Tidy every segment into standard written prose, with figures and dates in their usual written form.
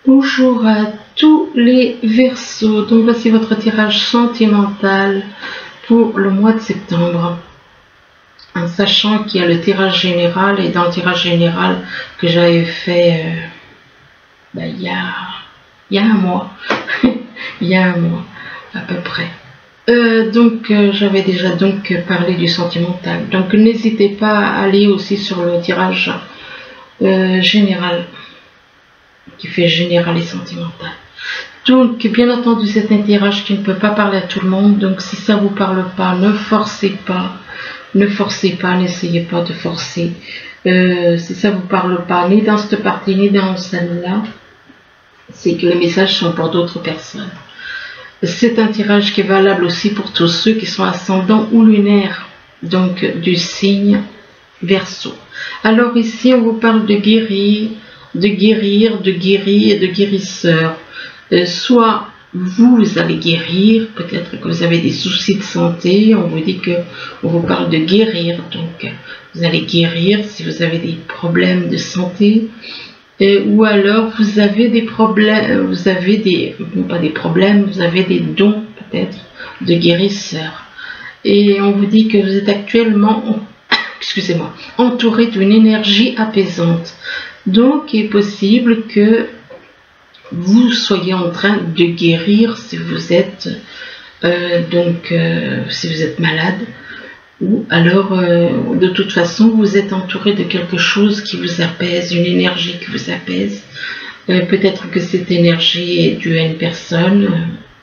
Bonjour à tous les Verseaux. Donc voici votre tirage sentimental pour le mois de septembre. En sachant qu'il y a le tirage général, et dans le tirage général que j'avais fait il y a un mois, il y a un mois à peu près. J'avais déjà parlé du sentimental. Donc n'hésitez pas à aller aussi sur le tirage général, qui fait général et sentimental. Donc, bien entendu, c'est un tirage qui ne peut pas parler à tout le monde. Donc, si ça vous parle pas, ne forcez pas. Ne forcez pas, n'essayez pas de forcer. Si ça vous parle pas, ni dans cette partie, ni dans celle-là, c'est que les messages sont pour d'autres personnes. C'est un tirage qui est valable aussi pour tous ceux qui sont ascendants ou lunaires, donc du signe Verseau. Alors ici, on vous parle de guérir, de guérir et de guérisseur. Soit vous allez guérir, peut-être que vous avez des soucis de santé, on vous dit que on vous parle de guérir, donc vous allez guérir si vous avez des problèmes de santé, ou alors vous avez des problèmes, vous avez des dons peut-être de guérisseur. Et on vous dit que vous êtes actuellement, excusez-moi, entouré d'une énergie apaisante. Donc, il est possible que vous soyez en train de guérir si vous êtes si vous êtes malade, ou alors de toute façon vous êtes entouré de quelque chose qui vous apaise, une énergie qui vous apaise. Peut-être que cette énergie est due à une personne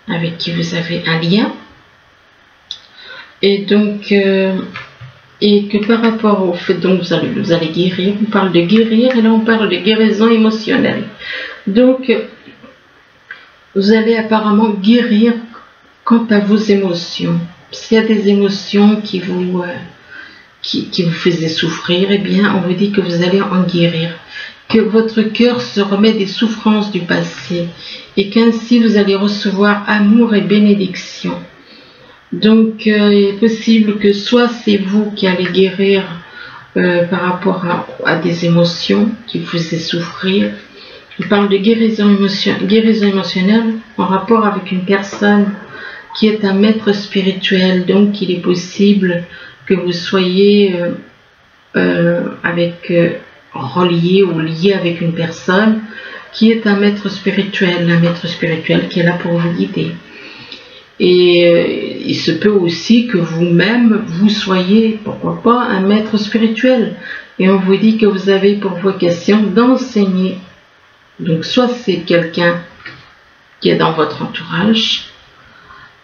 avec qui vous avez un lien, et donc et que par rapport au fait, donc vous allez guérir, on parle de guérir, et là on parle de guérison émotionnelle. Donc vous allez apparemment guérir quant à vos émotions. S'il y a des émotions qui vous faisaient souffrir, eh bien on vous dit que vous allez en guérir, que votre cœur se remet des souffrances du passé, et qu'ainsi vous allez recevoir amour et bénédiction. Donc, il est possible que soit c'est vous qui allez guérir par rapport à des émotions qui vous faisaient souffrir. Je parle de guérison émotionnelle en rapport avec une personne qui est un maître spirituel. Donc, il est possible que vous soyez relié ou lié avec une personne qui est un maître spirituel qui est là pour vous guider. Et il se peut aussi que vous-même, vous soyez, pourquoi pas, un maître spirituel. Et on vous dit que vous avez pour vocation d'enseigner. Donc, soit c'est quelqu'un qui est dans votre entourage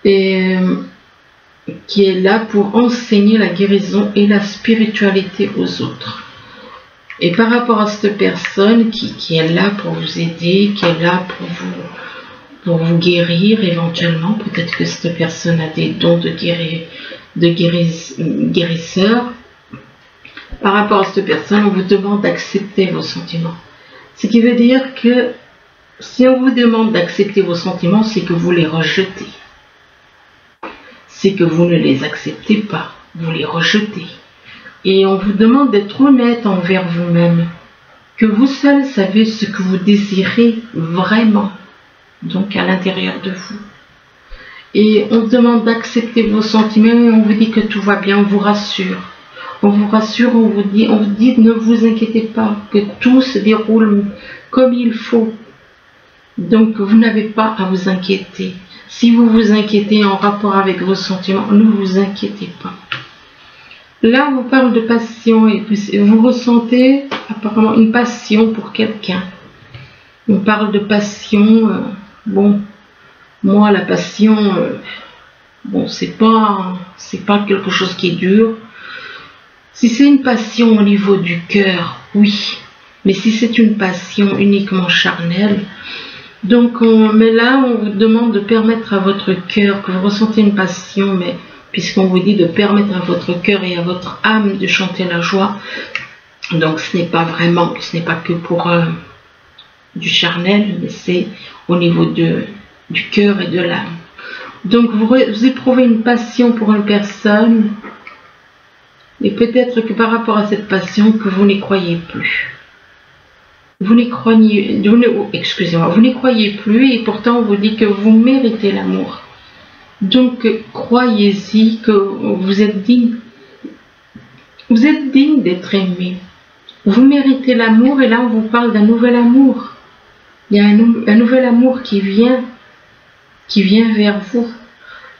et qui est là pour enseigner la guérison et la spiritualité aux autres. Et par rapport à cette personne qui est là pour vous aider, qui est là pour vous guérir éventuellement, peut-être que cette personne a des dons de guérisseur. Par rapport à cette personne, on vous demande d'accepter vos sentiments. Ce qui veut dire que si on vous demande d'accepter vos sentiments, c'est que vous les rejetez. C'est que vous ne les acceptez pas, vous les rejetez. Et on vous demande d'être honnête envers vous-même, que vous seul savez ce que vous désirez vraiment. Donc à l'intérieur de vous. Et on vous demande d'accepter vos sentiments, et on vous dit que tout va bien, on vous rassure. On vous rassure, on vous dit ne vous inquiétez pas, que tout se déroule comme il faut. Donc vous n'avez pas à vous inquiéter. Si vous vous inquiétez en rapport avec vos sentiments, ne vous inquiétez pas. Là on vous parle de passion, et vous ressentez apparemment une passion pour quelqu'un. On parle de passion. Bon, moi la passion, c'est pas quelque chose qui est dur. Si c'est une passion au niveau du cœur, oui. Mais si c'est une passion uniquement charnelle, mais là on vous demande de permettre à votre cœur, que vous ressentez une passion, mais puisqu'on vous dit de permettre à votre cœur et à votre âme de chanter la joie, donc ce n'est pas que pour du charnel, mais c'est au niveau du cœur et de l'âme. Donc vous éprouvez une passion pour une personne, et peut-être que par rapport à cette passion que vous n'y croyez plus. vous n'y croyez, excusez-moi, vous n'y croyez plus et pourtant on vous dit que vous méritez l'amour. Donc croyez-y que vous êtes digne. Vous êtes digne d'être aimé. Vous méritez l'amour et là on vous parle d'un nouvel amour. Il y a un nouvel amour qui vient vers vous.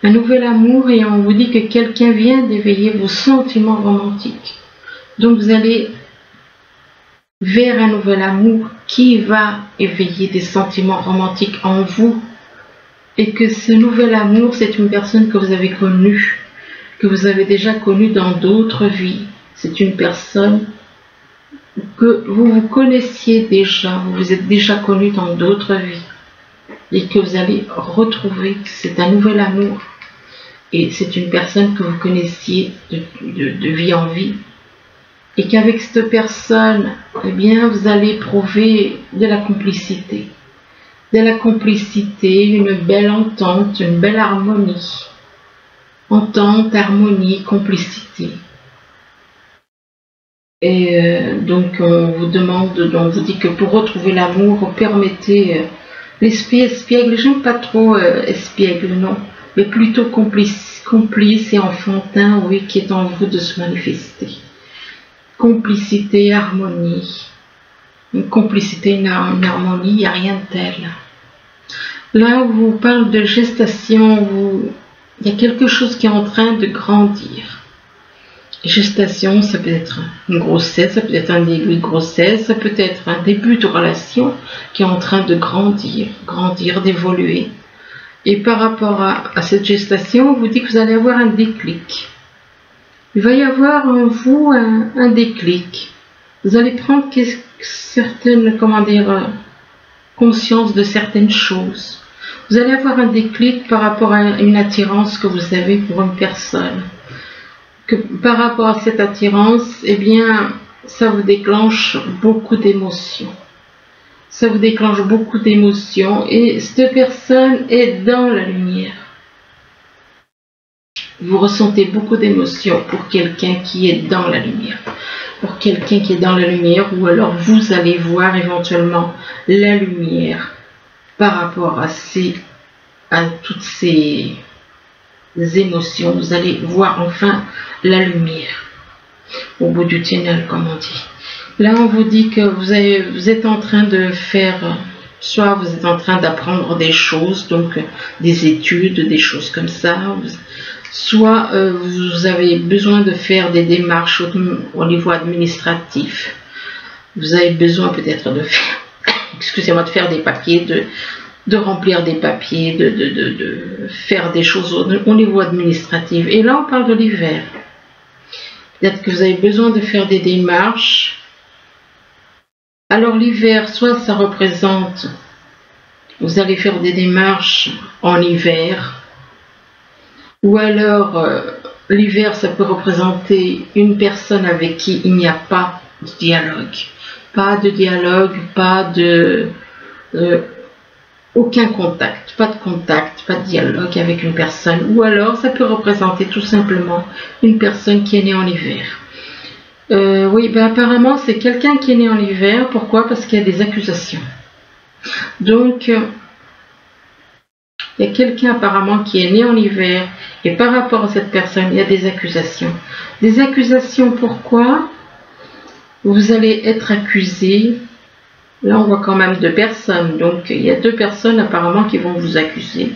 Un nouvel amour et on vous dit que quelqu'un vient d'éveiller vos sentiments romantiques. Donc vous allez vers un nouvel amour qui va éveiller des sentiments romantiques en vous. Et que ce nouvel amour, c'est une personne que vous avez connue, que vous avez déjà connue dans d'autres vies. C'est une personne que vous connaissiez déjà, vous vous êtes déjà connu dans d'autres vies. Et que vous allez retrouver, c'est un nouvel amour. Et c'est une personne que vous connaissiez de vie en vie. Et qu'avec cette personne, eh bien, vous allez éprouver de la complicité. De la complicité, une belle entente, une belle harmonie. Entente, harmonie, complicité. Et donc on vous demande, on vous dit que pour retrouver l'amour, permettez l'esprit espiègle, j'aime pas trop espiègle, non, mais plutôt complice et enfantin, oui, qui est en vous de se manifester. Complicité, harmonie. Une complicité, une harmonie, il n'y a rien de tel. Là, on vous parle de gestation, il y a quelque chose qui est en train de grandir. Gestation, ça peut être une grossesse, ça peut être un début de grossesse, ça peut être un début de relation qui est en train de grandir, d'évoluer. Et par rapport à cette gestation, on vous dit que vous allez avoir un déclic. Il va y avoir en vous un déclic. Vous allez prendre certaines, conscience de certaines choses. Vous allez avoir un déclic par rapport à une attirance que vous avez pour une personne. Que par rapport à cette attirance, eh bien, ça vous déclenche beaucoup d'émotions. Ça vous déclenche beaucoup d'émotions et cette personne est dans la lumière. Vous ressentez beaucoup d'émotions pour quelqu'un qui est dans la lumière. Pour quelqu'un qui est dans la lumière, ou alors vous allez voir éventuellement la lumière par rapport à toutes ces émotions. Vous allez voir enfin la lumière au bout du tunnel, comme on dit. Là, on vous dit que vous êtes en train de faire, soit vous êtes en train d'apprendre des choses, donc des études, des choses comme ça, soit vous avez besoin de faire des démarches au niveau administratif. Vous avez besoin peut-être de faire, excusez-moi, de faire des papiers, de remplir des papiers, de faire des choses au niveau administratif. Et là, on parle de l'hiver. Peut-être que vous avez besoin de faire des démarches. Alors l'hiver, soit ça représente, vous allez faire des démarches en hiver, ou alors l'hiver, ça peut représenter une personne avec qui il n'y a pas de dialogue. Pas de dialogue, aucun contact, pas de dialogue avec une personne. Ou alors, ça peut représenter tout simplement une personne qui est née en hiver. Oui, ben apparemment, c'est quelqu'un qui est né en hiver. Pourquoi? Parce qu'il y a des accusations. Donc, il y a quelqu'un apparemment qui est né en hiver. Et par rapport à cette personne, il y a des accusations. Des accusations, pourquoi? Vous allez être accusé. Là, on voit quand même 2 personnes. Donc, il y a 2 personnes apparemment qui vont vous accuser.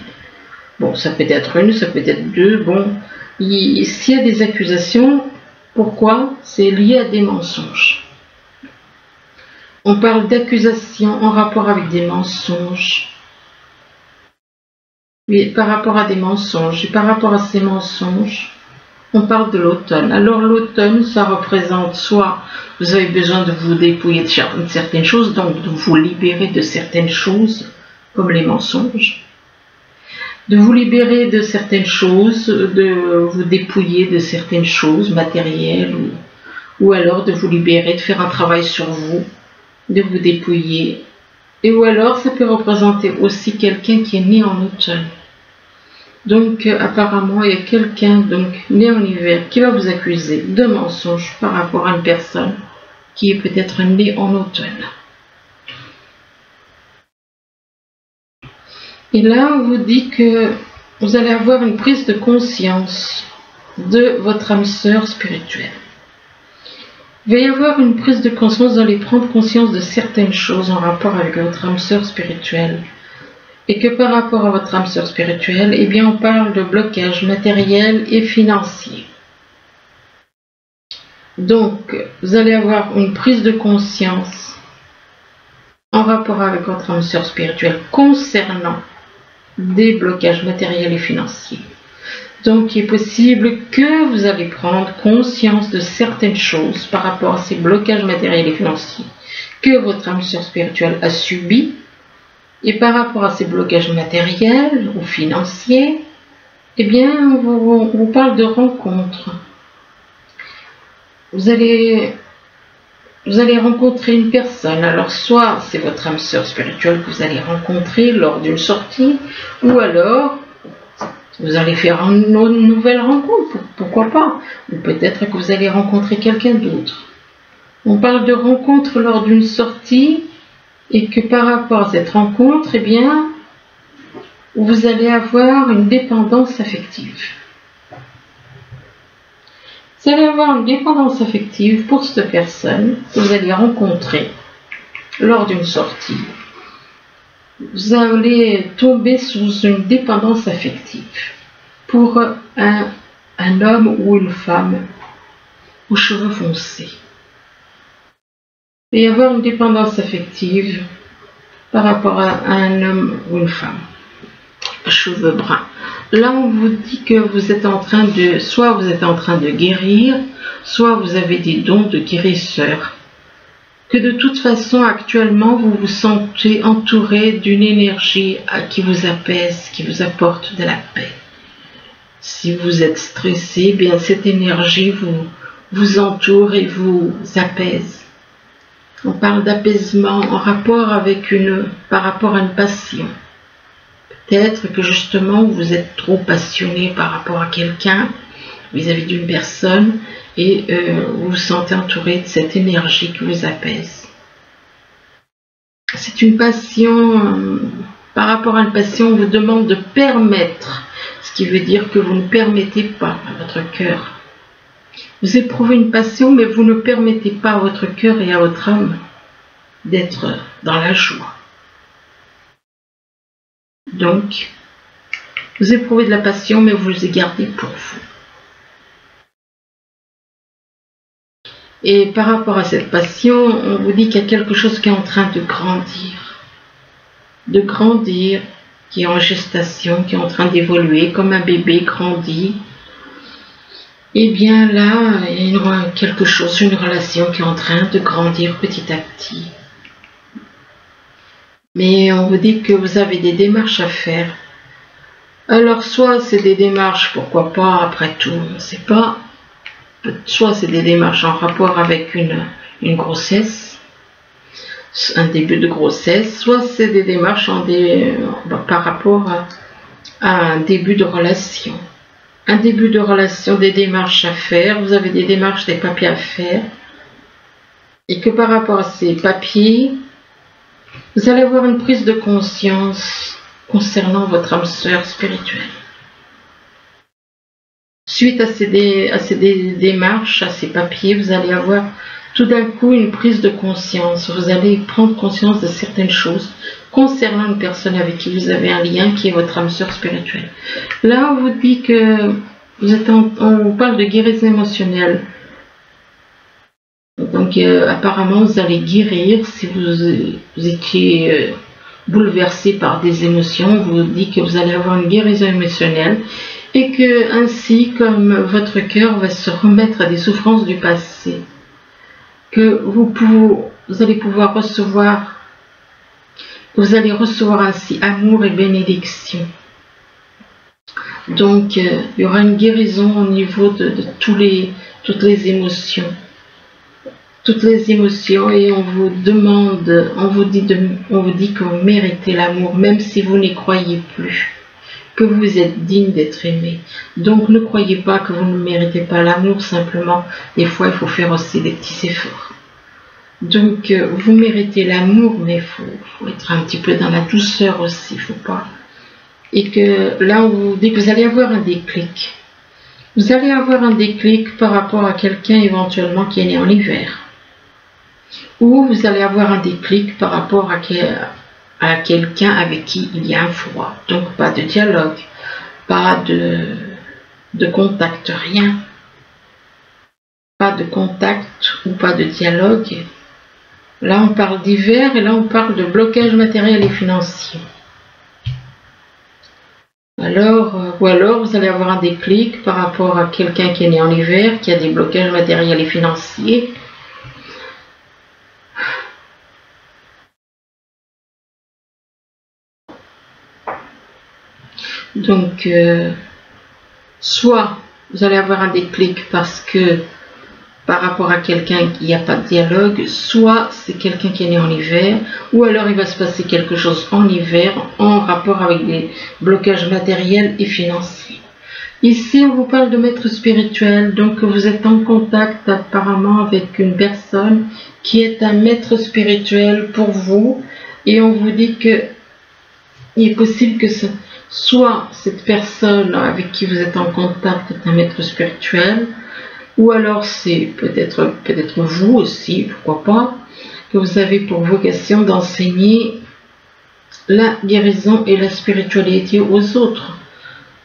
Bon, ça peut être une, ça peut être 2. Bon, s'il y a des accusations, pourquoi? C'est lié à des mensonges. On parle d'accusations en rapport avec des mensonges. Oui, par rapport à des mensonges. Et par rapport à ces mensonges, on parle de l'automne. Alors l'automne, ça représente soit vous avez besoin de vous dépouiller de certaines choses, donc de vous libérer de certaines choses, comme les mensonges, de vous libérer de certaines choses, de vous dépouiller de certaines choses matérielles, ou alors de vous libérer, de faire un travail sur vous, de vous dépouiller. Et ou alors ça peut représenter aussi quelqu'un qui est né en automne. Donc apparemment il y a quelqu'un né en hiver qui va vous accuser de mensonges par rapport à une personne qui est peut-être née en automne. Et là, on vous dit que vous allez avoir une prise de conscience de votre âme sœur spirituelle. Il va y avoir une prise de conscience, vous allez prendre conscience de certaines choses en rapport avec votre âme sœur spirituelle. Et que par rapport à votre âme sœur spirituelle, eh bien, on parle de blocage matériel et financier. Donc, vous allez avoir une prise de conscience en rapport avec votre âme sœur spirituelle concernant des blocages matériels et financiers. Donc, il est possible que vous allez prendre conscience de certaines choses par rapport à ces blocages matériels et financiers que votre âme sœur spirituelle a subis. Et par rapport à ces blocages matériels ou financiers, eh bien, on vous parle de rencontres. Vous allez rencontrer une personne. Alors, soit c'est votre âme sœur spirituelle que vous allez rencontrer lors d'une sortie, ou alors vous allez faire une nouvelle rencontre, pourquoi pas. Ou peut-être que vous allez rencontrer quelqu'un d'autre. On parle de rencontre lors d'une sortie, et que par rapport à cette rencontre, eh bien, vous allez avoir une dépendance affective. Vous allez avoir une dépendance affective pour cette personne que vous allez rencontrer lors d'une sortie. Vous allez tomber sous une dépendance affective pour un homme ou une femme aux cheveux foncés. Et avoir une dépendance affective par rapport à un homme ou une femme aux cheveux bruns. Là, on vous dit que vous êtes en train de, soit vous êtes en train de guérir, soit vous avez des dons de guérisseur. Que de toute façon, actuellement, vous vous sentez entouré d'une énergie qui vous apaise, qui vous apporte de la paix. Si vous êtes stressé, bien cette énergie vous entoure et vous apaise. On parle d'apaisement en rapport avec par rapport à une passion. Peut-être que justement vous êtes trop passionné par rapport à quelqu'un, vis-à-vis d'une personne, et vous vous sentez entouré de cette énergie qui vous apaise. C'est une passion, par rapport à une passion, on vous demande de permettre, ce qui veut dire que vous ne permettez pas à votre cœur. Vous éprouvez une passion, mais vous ne permettez pas à votre cœur et à votre âme d'être dans la joie. Donc, vous éprouvez de la passion, mais vous les gardez pour vous. Et par rapport à cette passion, on vous dit qu'il y a quelque chose qui est en train de grandir, qui est en gestation, qui est en train d'évoluer, comme un bébé grandit. Et bien là, il y a quelque chose, une relation qui est en train de grandir petit à petit. Mais on vous dit que vous avez des démarches à faire. Alors soit c'est des démarches, pourquoi pas, après tout, on ne sait pas. Soit c'est des démarches en rapport avec une grossesse, un début de grossesse, soit c'est des démarches par rapport à un début de relation. Un début de relation, des démarches à faire, vous avez des démarches, des papiers à faire, et que par rapport à ces papiers, vous allez avoir une prise de conscience concernant votre âme sœur spirituelle. Suite à ces démarches, à ces papiers, vous allez avoir tout d'un coup une prise de conscience. Vous allez prendre conscience de certaines choses concernant une personne avec qui vous avez un lien, qui est votre âme sœur spirituelle. Là, on vous dit que on parle de guérison émotionnelle. Donc, apparemment, vous allez guérir si vous étiez bouleversé par des émotions. On vous dit que vous allez avoir une guérison émotionnelle et que ainsi, comme votre cœur va se remettre à des souffrances du passé, que vous allez pouvoir recevoir, vous allez recevoir ainsi amour et bénédiction. Donc, il y aura une guérison au niveau de toutes les émotions. Toutes les émotions, et on vous demande, on vous dit que vous méritez l'amour, même si vous n'y croyez plus, que vous êtes digne d'être aimé. Donc ne croyez pas que vous ne méritez pas l'amour, simplement, des fois il faut faire aussi des petits efforts. Donc vous méritez l'amour, mais il faut être un petit peu dans la douceur aussi, il ne faut pas et que là, on vous dit que vous allez avoir un déclic. Vous allez avoir un déclic par rapport à quelqu'un éventuellement qui est né en hiver. Ou vous allez avoir un déclic par rapport à quelqu'un avec qui il y a un froid. Donc pas de dialogue, pas de contact, rien. Pas de contact ou pas de dialogue. Là on parle d'hiver et là on parle de blocage matériel et financier. Ou alors vous allez avoir un déclic par rapport à quelqu'un qui est né en hiver, qui a des blocages matériels et financiers. Donc, soit vous allez avoir un déclic parce que par rapport à quelqu'un qui n'y a pas de dialogue, soit c'est quelqu'un qui est né en hiver, ou alors il va se passer quelque chose en hiver en rapport avec des blocages matériels et financiers. Ici, on vous parle de maître spirituel, donc vous êtes en contact apparemment avec une personne qui est un maître spirituel pour vous, et on vous dit que il est possible que soit cette personne avec qui vous êtes en contact est un maître spirituel, ou alors c'est peut-être vous aussi, pourquoi pas, que vous avez pour vocation d'enseigner la guérison et la spiritualité aux autres.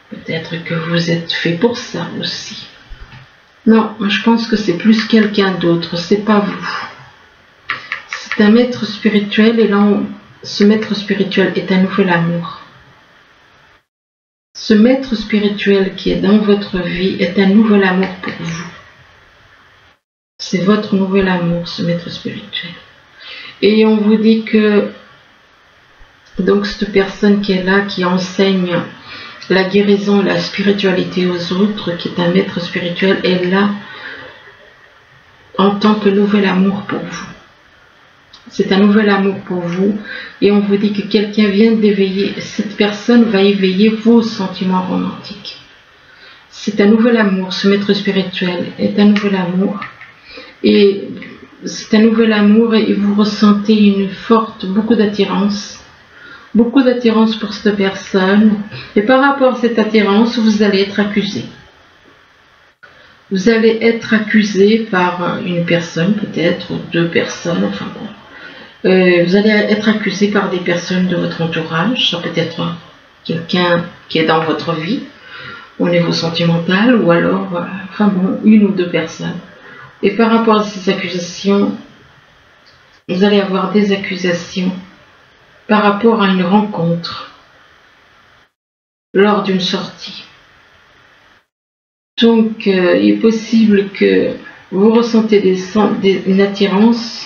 Peut-être que vous êtes fait pour ça aussi. Non, je pense que c'est plus quelqu'un d'autre, c'est pas vous. C'est un maître spirituel et là, ce maître spirituel est un nouvel amour. Ce maître spirituel qui est dans votre vie est un nouvel amour pour vous. C'est votre nouvel amour, ce maître spirituel. Et on vous dit que donc cette personne qui est là, qui enseigne la guérison et la spiritualité aux autres, qui est un maître spirituel, est là en tant que nouvel amour pour vous. C'est un nouvel amour pour vous et on vous dit que quelqu'un vient d'éveiller, cette personne va éveiller vos sentiments romantiques. C'est un nouvel amour, ce maître spirituel est un nouvel amour et c'est un nouvel amour et vous ressentez beaucoup d'attirance pour cette personne et par rapport à cette attirance, vous allez être accusé. Vous allez être accusé par une personne peut-être, ou deux personnes, enfin bon. Vous allez être accusé par des personnes de votre entourage, ça peut être quelqu'un qui est dans votre vie au niveau sentimental ou alors, enfin bon, une ou deux personnes. Et par rapport à ces accusations, vous allez avoir des accusations par rapport à une rencontre lors d'une sortie. Donc, il est possible que vous ressentez une attirance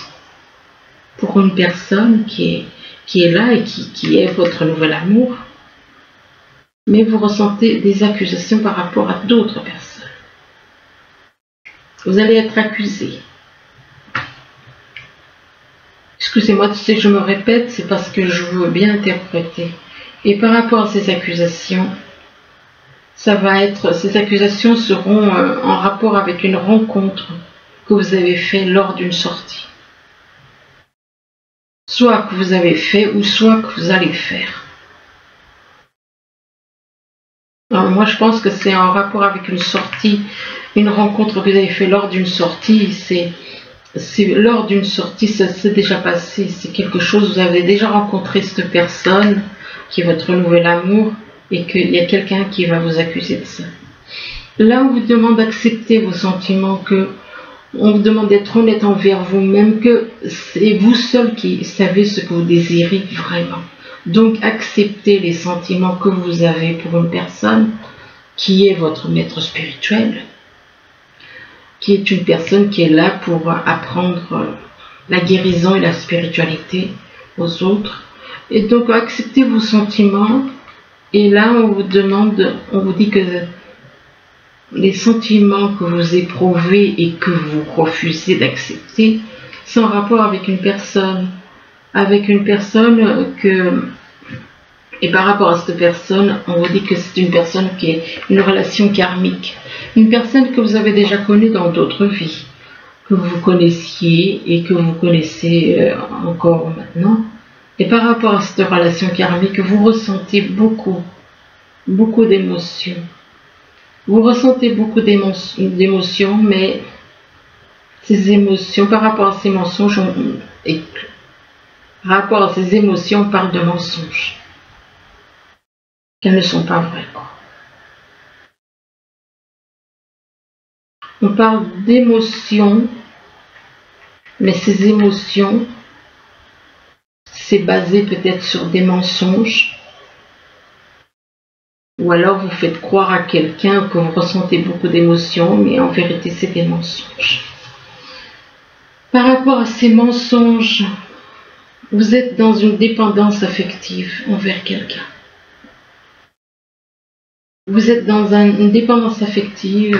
pour une personne qui est là et qui est votre nouvel amour, mais vous ressentez des accusations par rapport à d'autres personnes. Vous allez être accusé. Excusez-moi si je me répète, c'est parce que je veux bien interpréter. Et par rapport à ces accusations, ces accusations seront en rapport avec une rencontre que vous avez faite lors d'une sortie. Soit que vous avez fait ou soit que vous allez faire. Alors moi je pense que c'est en rapport avec une sortie, une rencontre que vous avez fait lors d'une sortie. C'est lors d'une sortie, ça s'est déjà passé, c'est quelque chose, vous avez déjà rencontré cette personne qui est votre nouvel amour et qu'il y a quelqu'un qui va vous accuser de ça. Là on vous demande d'accepter vos sentiments, on vous demande d'être honnête envers vous-même, que c'est vous seul qui savez ce que vous désirez vraiment. Donc acceptez les sentiments que vous avez pour une personne qui est votre maître spirituel, qui est une personne qui est là pour apprendre la guérison et la spiritualité aux autres. Et donc acceptez vos sentiments et là on vous dit que les sentiments que vous éprouvez et que vous refusez d'accepter sont en rapport avec une personne et par rapport à cette personne, on vous dit que c'est une personne qui est une relation karmique, une personne que vous avez déjà connue dans d'autres vies, que vous connaissiez et que vous connaissez encore maintenant. Et par rapport à cette relation karmique, vous ressentez beaucoup beaucoup d'émotions. Vous ressentez beaucoup d'émotions, mais ces émotions, par rapport à ces mensonges, par rapport à ces émotions, on parle de mensonges. Qu'elles ne sont pas vraies, quoi. On parle d'émotions, mais ces émotions, c'est basé peut-être sur des mensonges. Ou alors vous faites croire à quelqu'un que vous ressentez beaucoup d'émotions, mais en vérité c'est des mensonges. Par rapport à ces mensonges, vous êtes dans une dépendance affective envers quelqu'un. Vous êtes dans une dépendance affective,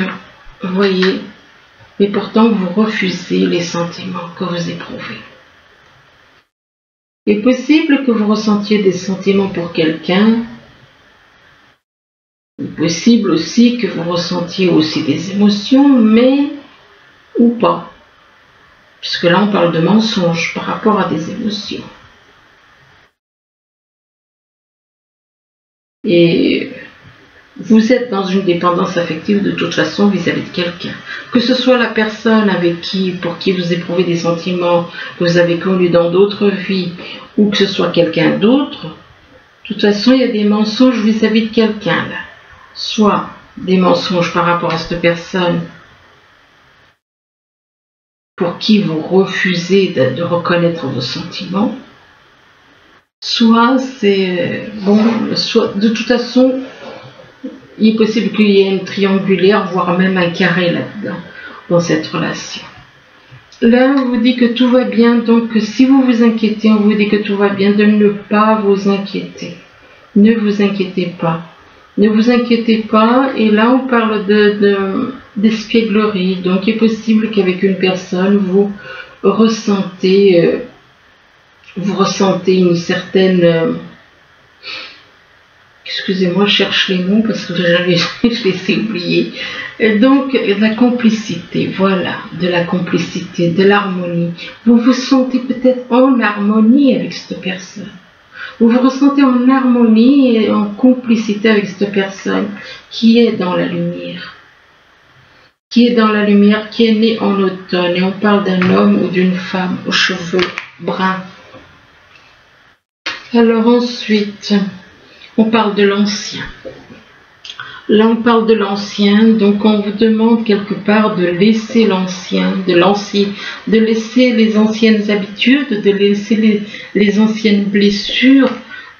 vous voyez, mais pourtant vous refusez les sentiments que vous éprouvez. Il est possible que vous ressentiez des sentiments pour quelqu'un. Il est possible aussi que vous ressentiez aussi des émotions, mais ou pas. Puisque là, on parle de mensonges par rapport à des émotions. Et vous êtes dans une dépendance affective de toute façon vis-à-vis de quelqu'un. Que ce soit la personne pour qui vous éprouvez des sentiments que vous avez connus dans d'autres vies, ou que ce soit quelqu'un d'autre, de toute façon, il y a des mensonges vis-à-vis de quelqu'un là. Soit des mensonges par rapport à cette personne pour qui vous refusez de reconnaître vos sentiments, soit c'est soit de toute façon il est possible qu'il y ait une triangulaire, voire même un carré là-dedans, dans cette relation. Là, on vous dit que tout va bien, donc si vous vous inquiétez, on vous dit que tout va bien, de ne pas vous inquiéter. Ne vous inquiétez pas. Ne vous inquiétez pas, et là on parle d'espièglerie, donc il est possible qu'avec une personne vous ressentez une certaine... excusez-moi, je cherche les mots parce que je les ai oubliés. Donc de la complicité, voilà, de la complicité, de l'harmonie. Vous vous sentez peut-être en harmonie avec cette personne. Vous vous ressentez en harmonie et en complicité avec cette personne qui est dans la lumière. Qui est dans la lumière, qui est née en automne. Et on parle d'un homme ou d'une femme aux cheveux bruns. Alors ensuite, on parle de l'ancien. Là, on parle de l'ancien, donc on vous demande quelque part de laisser l'ancien, de laisser les anciennes habitudes, de laisser les anciennes blessures,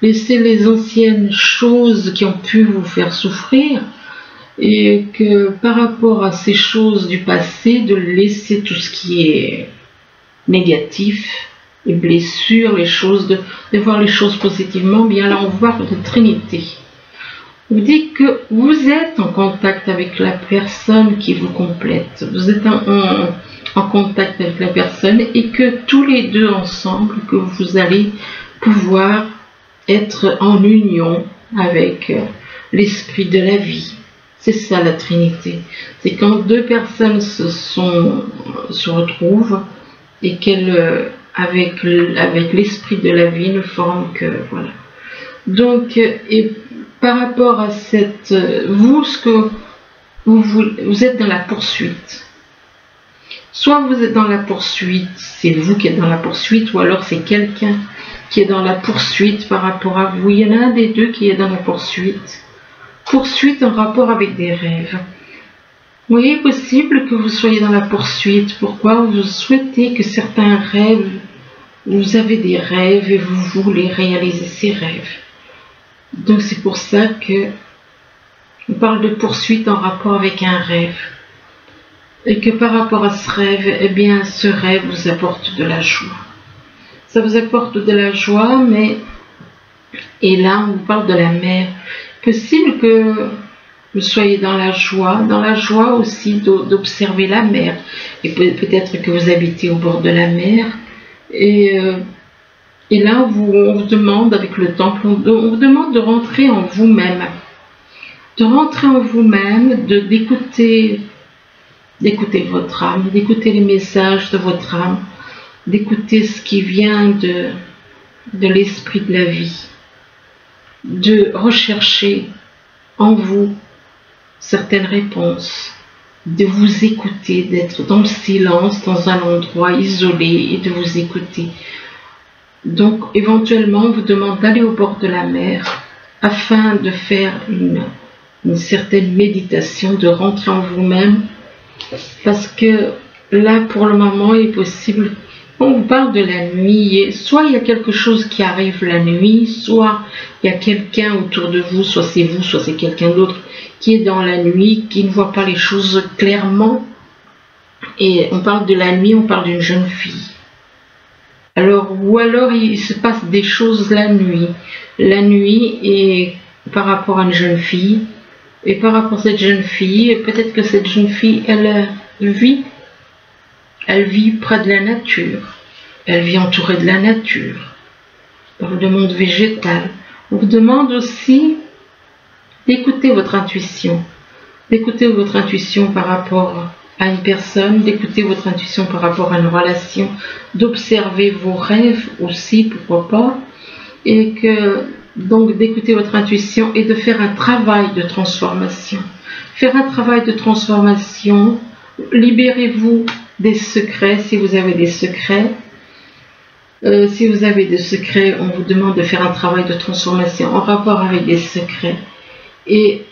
laisser les anciennes choses qui ont pu vous faire souffrir, et que par rapport à ces choses du passé, de laisser tout ce qui est négatif, les blessures, les choses, de voir les choses positivement. Bien là, on voit de Trinité. Vous dites que vous êtes en contact avec la personne qui vous complète. Vous êtes en contact avec la personne et que tous les deux ensemble, que vous allez pouvoir être en union avec l'esprit de la vie. C'est ça la Trinité. C'est quand deux personnes se retrouvent et qu'elles, avec l'esprit de la vie, ne forment que... Voilà. Donc, et par rapport à cette... vous êtes dans la poursuite. Soit vous êtes dans la poursuite, c'est vous qui êtes dans la poursuite, ou alors c'est quelqu'un qui est dans la poursuite par rapport à vous. Il y en a un des deux qui est dans la poursuite. Poursuite en rapport avec des rêves. Vous voyez, possible que vous soyez dans la poursuite. Pourquoi? Vous souhaitez que certains rêves, vous avez des rêves et vous voulez réaliser ces rêves. Donc c'est pour ça que on parle de poursuite en rapport avec un rêve. Et que par rapport à ce rêve, eh bien ce rêve vous apporte de la joie. Ça vous apporte de la joie, mais... Et là, on vous parle de la mer. Possible que vous soyez dans la joie aussi d'observer la mer. Et peut-être que vous habitez au bord de la mer. Et là, on vous demande, avec le temple, on vous demande de rentrer en vous-même. De rentrer en vous-même, d'écouter votre âme, d'écouter les messages de votre âme, d'écouter ce qui vient de l'esprit de la vie, de rechercher en vous certaines réponses, de vous écouter, d'être dans le silence, dans un endroit isolé et de vous écouter. Donc éventuellement on vous demande d'aller au bord de la mer afin de faire une certaine méditation, de rentrer en vous-même, parce que là pour le moment il est possible, on vous parle de la nuit, soit il y a quelque chose qui arrive la nuit, soit il y a quelqu'un autour de vous, soit c'est vous, soit c'est quelqu'un d'autre qui est dans la nuit, qui ne voit pas les choses clairement. Et on parle de la nuit, on parle d'une jeune fille. Ou alors il se passe des choses la nuit et par rapport à une jeune fille, et par rapport à cette jeune fille, peut-être que cette jeune fille, elle vit près de la nature, elle vit entourée de la nature, dans le monde végétal. On vous demande aussi d'écouter votre intuition par rapport à une personne, d'écouter votre intuition par rapport à une relation, d'observer vos rêves aussi, pourquoi pas, et que donc d'écouter votre intuition et de faire un travail de transformation. Faire un travail de transformation, libérez-vous des secrets si vous avez des secrets. Si vous avez des secrets, on vous demande de faire un travail de transformation en rapport avec des secrets. Et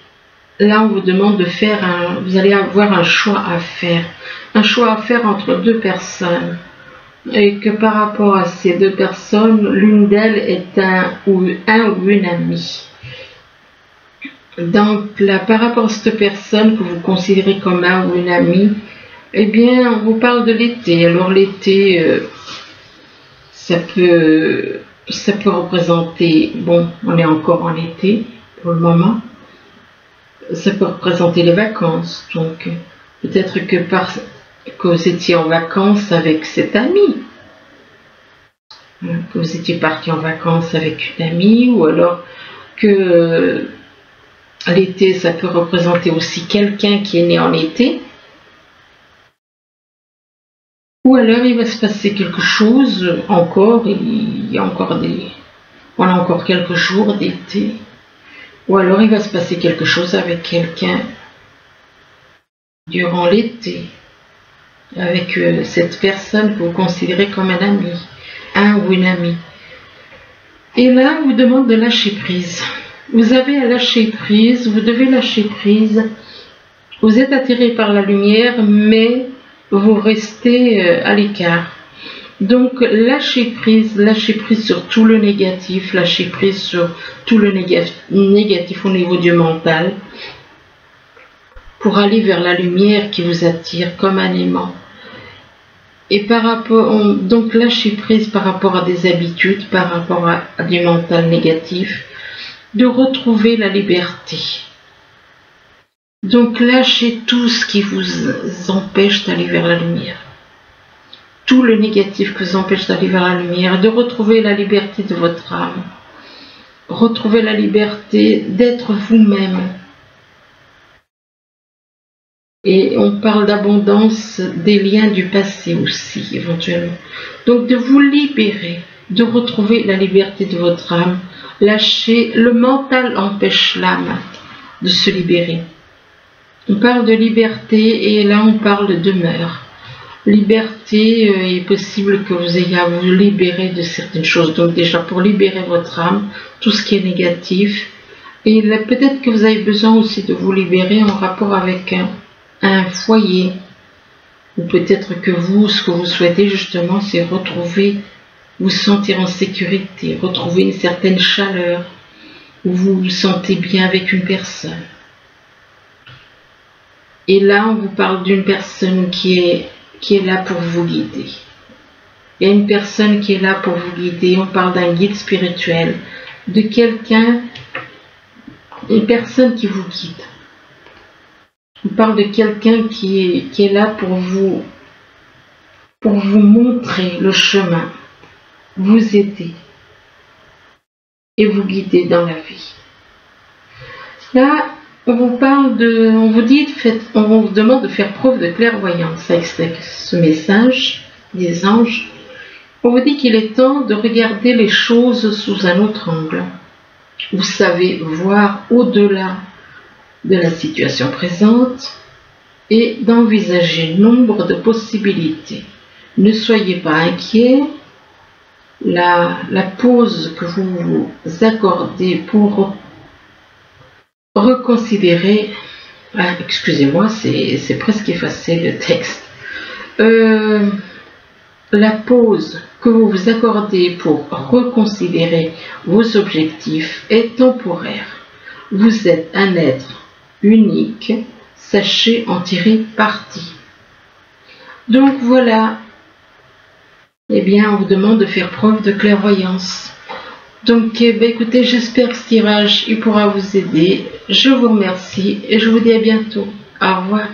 là, on vous demande de faire vous allez avoir un choix à faire entre deux personnes. Et que par rapport à ces deux personnes, l'une d'elles est un ou une amie. Donc là, par rapport à cette personne que vous considérez comme un ou une amie, eh bien, on vous parle de l'été. Alors l'été, ça peut représenter, bon, on est encore en été pour le moment, ça peut représenter les vacances. Donc peut-être que vous étiez en vacances avec cet ami, que vous étiez parti en vacances avec une amie, ou alors que l'été, ça peut représenter aussi quelqu'un qui est né en été. Ou alors il va se passer quelque chose encore, on a encore quelques jours d'été. Ou alors il va se passer quelque chose avec quelqu'un durant l'été, avec cette personne que vous considérez comme un ami, un ou une amie. Et là, on vous demande de lâcher prise. Vous avez à lâcher prise, vous devez lâcher prise. Vous êtes attiré par la lumière, mais vous restez à l'écart. Donc lâchez prise sur tout le négatif, lâchez prise sur tout le négatif au niveau du mental, pour aller vers la lumière qui vous attire comme un aimant. Et donc lâchez prise par rapport à des habitudes, par rapport à du mental négatif, de retrouver la liberté. Donc lâchez tout ce qui vous empêche d'aller vers la lumière. Tout le négatif qui vous empêche d'aller vers la lumière, de retrouver la liberté de votre âme. Retrouver la liberté d'être vous-même. Et on parle d'abondance des liens du passé aussi, éventuellement. Donc de vous libérer, de retrouver la liberté de votre âme. Lâcher, le mental empêche l'âme de se libérer. On parle de liberté et là on parle de demeure. Liberté, il est possible que vous ayez à vous libérer de certaines choses. Donc déjà pour libérer votre âme, tout ce qui est négatif. Et peut-être que vous avez besoin aussi de vous libérer en rapport avec un foyer. Ou peut-être que ce que vous souhaitez justement, c'est retrouver, vous sentir en sécurité, retrouver une certaine chaleur, où vous vous sentez bien avec une personne. Et là, on vous parle d'une personne qui est là pour vous guider. Il y a une personne qui est là pour vous guider. On parle d'un guide spirituel, de quelqu'un, une personne qui vous guide. On parle de quelqu'un qui est là pour vous montrer le chemin, vous aider et vous guider dans la vie. Là, on vous demande de faire preuve de clairvoyance avec ce message des anges. On vous dit qu'il est temps de regarder les choses sous un autre angle. Vous savez voir au-delà de la situation présente et d'envisager nombre de possibilités. Ne soyez pas inquiets. La pause que vous vous accordez pour reconsidérer, excusez-moi, c'est presque effacé le texte. La pause que vous vous accordez pour reconsidérer vos objectifs est temporaire. Vous êtes un être unique, sachez en tirer parti. Donc voilà, eh bien on vous demande de faire preuve de clairvoyance. Donc écoutez, j'espère que ce tirage il pourra vous aider. Je vous remercie et je vous dis à bientôt. Au revoir.